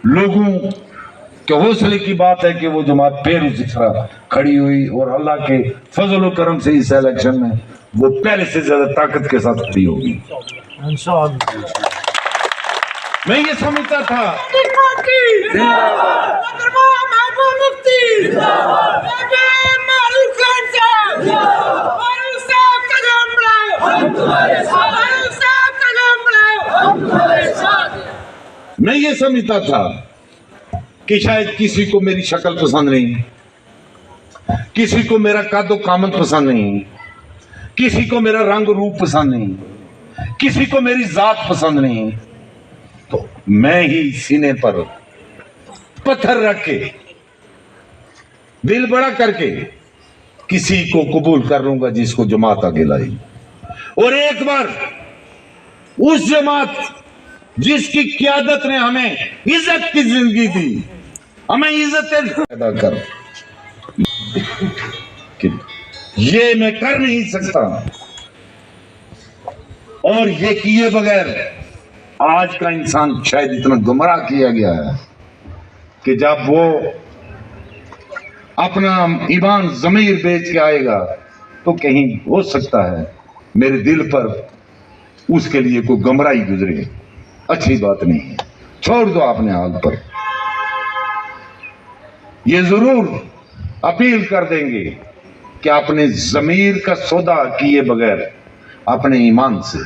लोगों के हौसले की बात है कि वो जमात फिर उसी तरह खड़ी हुई और अल्लाह के फजल करम से इस इलेक्शन में वो पहले से ज्यादा ताकत के साथ खड़ी होगी। मैं ये समझता था मैं ये समझता था कि शायद किसी को मेरी शक्ल पसंद नहीं, किसी को मेरा कद कामत पसंद नहीं, किसी को मेरा रंग रूप पसंद नहीं, किसी को मेरी जात पसंद नहीं, तो मैं ही सीने पर पत्थर रख के दिल बड़ा करके किसी को कबूल कर लूंगा जिसको जमात आगे लाई। और एक बार उस जमात जिसकी क़यादत ने हमें इज्जत की जिंदगी दी, हमें इज्जत पैदा कर, ये मैं कर नहीं सकता। और ये किए बगैर आज का इंसान शायद इतना गुमराह किया गया है कि जब वो अपना ईमान ज़मीर बेच के आएगा तो कहीं हो सकता है मेरे दिल पर उसके लिए कोई गुमराही गुजरे। अच्छी बात नहीं है, छोड़ दो अपने हाल पर। ये जरूर अपील कर देंगे कि अपने ज़मीर का सौदा किए बगैर अपने ईमान से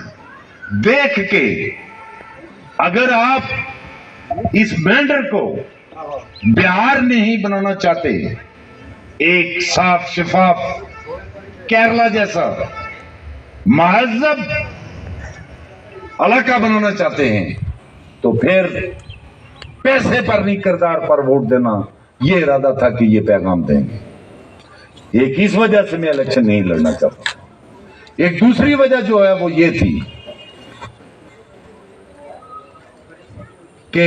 देख के, अगर आप इस मेंढर को बिहार में ही बनाना चाहते, एक साफ शफाफ केरला जैसा महजब इलाका बनाना चाहते हैं, तो फिर पैसे पर नहीं किरदार पर वोट देना, ये इरादा था कि ये पैगाम देंगे। एक इस वजह से मैं इलेक्शन नहीं लड़ना चाहता। एक दूसरी वजह जो है वो ये थी कि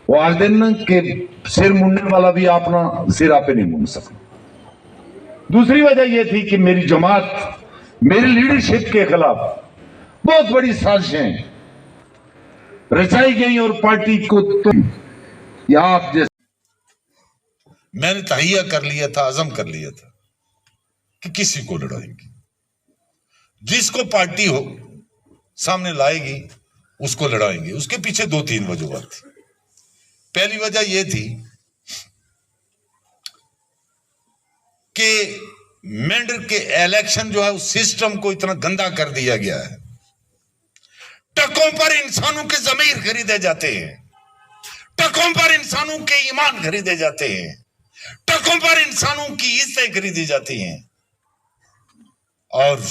वो आज दिन के सिर मुड़ने वाला भी अपना सिर आपे नहीं मुड़ सकता। दूसरी वजह यह थी कि मेरी जमात मेरी लीडरशिप के खिलाफ बहुत बड़ी साजिशें रचाई गई और पार्टी को तो आप जैसे मैंने तहिया कर लिया था, अज़म कर लिया था कि किसी को लड़ाएंगे, जिसको पार्टी हो सामने लाएगी उसको लड़ाएंगे। उसके पीछे दो तीन वजूहात थी। पहली वजह यह थी कि मेंढर के इलेक्शन जो है उस सिस्टम को इतना गंदा कर दिया गया है। टकों पर इंसानों के ज़मीर खरीदे जाते हैं, टकों पर इंसानों के ईमान खरीदे जाते हैं, टकों पर इंसानों की इज्जतें खरीदी जाती हैं। और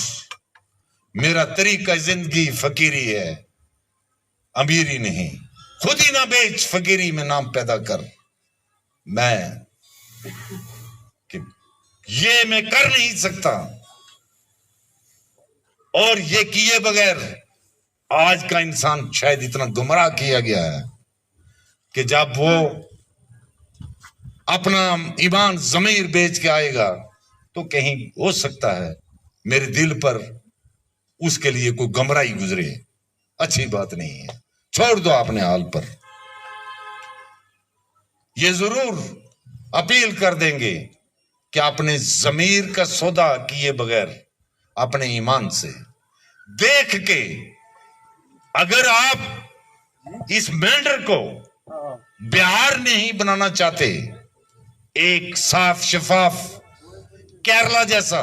मेरा तरीका जिंदगी फकीरी है, अमीरी नहीं। खुद ही ना बेच, फकीरी में नाम पैदा कर। ये मैं कर नहीं सकता। और ये किए बगैर आज का इंसान शायद इतना गुमराह किया गया है कि जब वो अपना ईमान ज़मीर बेच के आएगा तो कहीं हो सकता है मेरे दिल पर उसके लिए कोई गुमराही गुजरे। अच्छी बात नहीं है, छोड़ दो अपने हाल पर। ये जरूर अपील कर देंगे कि अपने ज़मीर का सौदा किए बगैर अपने ईमान से देख के, अगर आप इस मेंढर को बिहार में ही बनाना चाहते, एक साफ शफाफ केरला जैसा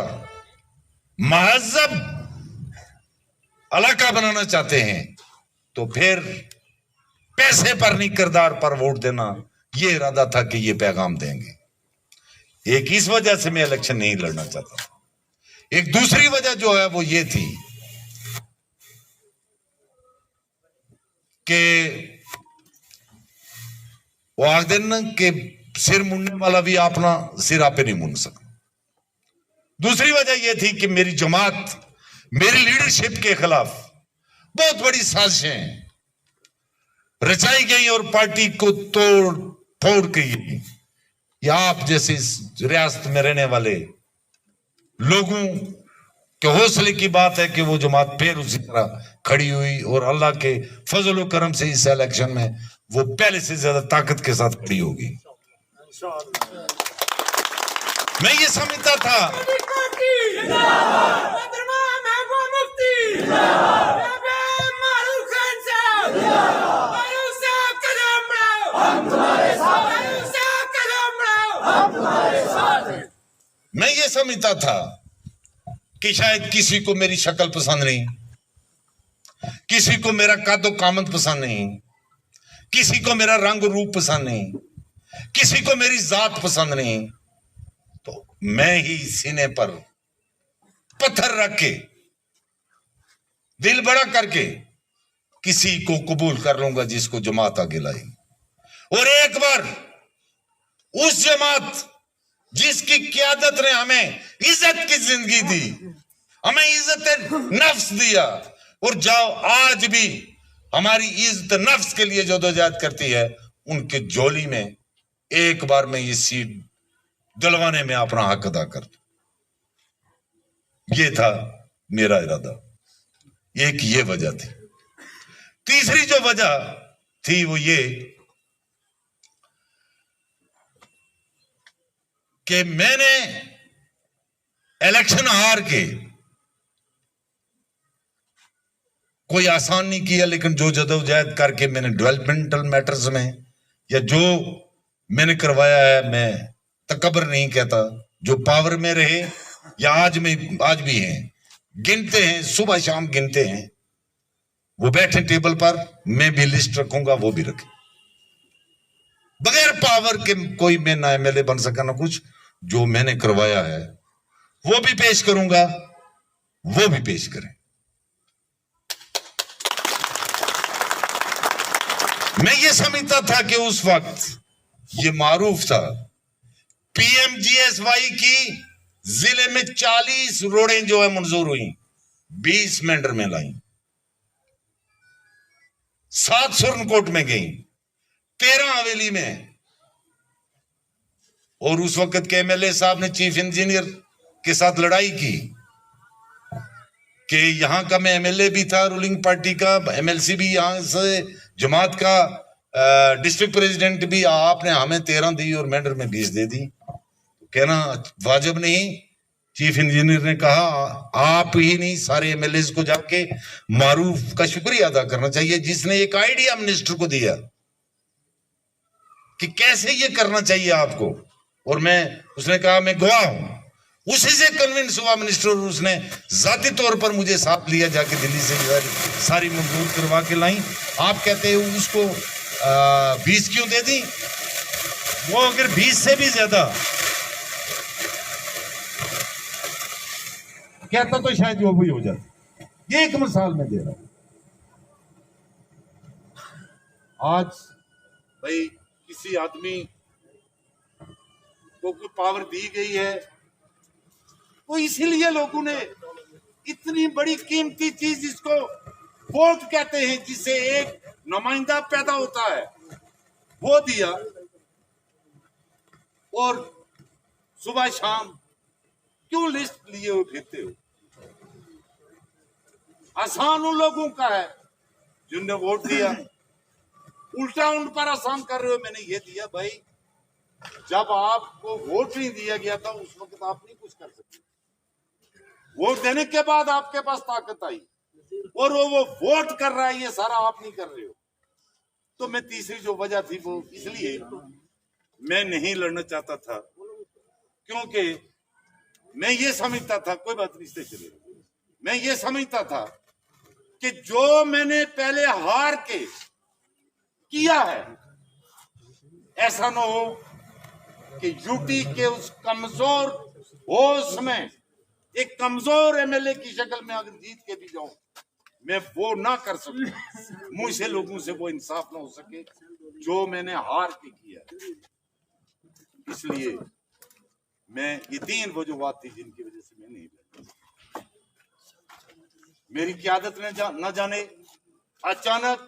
महजब इलाका बनाना चाहते हैं, तो फिर पैसे पर नहीं किरदार पर वोट देना, ये इरादा था कि ये पैगाम देंगे। एक इस वजह से मैं इलेक्शन नहीं लड़ना चाहता। एक दूसरी वजह जो है वो ये थी कि वो आज दिन के सिर मुड़ने वाला भी अपना सिर आपे नहीं मुड़ सकता। दूसरी वजह यह थी कि मेरी जमात मेरी लीडरशिप के खिलाफ बहुत बड़ी साजिशें रचाई गई और पार्टी को तोड़ फोड़ गई। या आप जैसे इस रियासत में रहने वाले लोगों के हौसले की बात है कि वो जमात फिर उसी तरह खड़ी हुई और अल्लाह के फजल करम से इस इलेक्शन में वो पहले से ज्यादा ताकत के साथ खड़ी होगी। मैं ये समझता था मैं ये समझता था कि शायद किसी को मेरी शक्ल पसंद नहीं, किसी को मेरा कद कामत पसंद नहीं, किसी को मेरा रंग रूप पसंद नहीं, किसी को मेरी जात पसंद नहीं, तो मैं ही सीने पर पत्थर रख के दिल बड़ा करके किसी को कबूल कर लूंगा जिसको जमात आगे लाई। और एक बार उस जमात जिसकी क़यादत ने हमें इज्जत की जिंदगी दी, हमें इज्जत नफ्स दिया, और जाओ आज भी हमारी इज्जत नफ्स के लिए जदोजहद करती है, उनके झोली में एक बार मैं ये सीट दिलवाने में अपना हक अदा कर दूं। ये था मेरा इरादा। एक ये वजह थी। तीसरी जो वजह थी वो ये कि मैंने इलेक्शन हार के कोई आसान नहीं किया, लेकिन जो जदोजहद करके मैंने डेवलपमेंटल मैटर्स में या जो मैंने करवाया है, मैं तकबर नहीं कहता। जो पावर में रहे या आज भी हैं, गिनते हैं, सुबह शाम गिनते हैं, वो बैठे टेबल पर, मैं भी लिस्ट रखूंगा, वो भी रखे। बगैर पावर के कोई मैं ना एमएलए बन सका ना कुछ। जो मैंने करवाया है वो भी पेश करूंगा, वो भी पेश करें। मैं ये समझता था कि उस वक्त ये मारूफ था, पीएमजीएसवाई की जिले में 40 रोडें जो है मंजूर हुई, 20 मेंढर में लाई, 7 सुरनकोट में गई, 13 हवेली में। और उस वक्त के एमएलए साहब ने चीफ इंजीनियर के साथ लड़ाई की कि यहां का मैं एमएलए भी था रूलिंग पार्टी का, एमएलसी भी यहां से जमात का, डिस्ट्रिक्ट प्रेसिडेंट भी, आपने हमें 13 दी और मेंढर में 20 दे दी। कहना वाजिब नहीं। चीफ इंजीनियर ने कहा आप ही नहीं, सारे एमएलए को जाके मारूफ का शुक्रिया अदा करना चाहिए, जिसने एक आइडिया मिनिस्टर को दिया कि कैसे ये करना चाहिए आपको। और उसने कहा मैं गवाह हूं। उसी से कन्विंस हुआ मिनिस्टर, और उसने जाती तौर पर मुझे साथ लिया, जाके दिल्ली से सारी मंजूर करवा के लाई। आप कहते हो उसको 20 क्यों दे दी? वो अगर 20 से भी ज्यादा कहता तो शायद वो भी हो जाता। ये एक मिसाल मैं दे रहा हूं। आज भाई किसी आदमी को कोई पावर दी गई है, तो इसीलिए लोगों ने इतनी बड़ी कीमती चीज जिसको वोट कहते हैं, जिससे एक नुमाइंदा पैदा होता है, वो दिया। और सुबह शाम क्यों लिस्ट लिए हुए फिरते हो? आसान उन लोगों का है जिन्होंने वोट दिया, उल्टा उन पर आसान कर रहे हो। मैंने ये दिया भाई, जब आपको वोट नहीं दिया गया था उस वक्त आप नहीं कुछ कर सकते। वोट देने के बाद आपके पास ताकत आई, और वो वोट कर रहा है, ये सारा आप नहीं कर रहे हो। तो मैं तीसरी जो वजह थी वो इसलिए मैं नहीं लड़ना चाहता था, क्योंकि मैं ये समझता था, कोई बात नहीं इससे चले, मैं ये समझता था कि जो मैंने पहले हार के किया है, ऐसा ना हो कि यूटी के उस कमजोर होश में एक कमजोर एमएलए की शक्ल में अगर जीत के भी जाऊं, मैं वो ना कर सकूं। मुझ से लोगों से वो इंसाफ ना हो सके जो मैंने हार के किया। इसलिए मैं ये 3 वजूहात थी जिनकी वजह से मैं नहीं लड़ा। मेरी क़यादत ने न जाने अचानक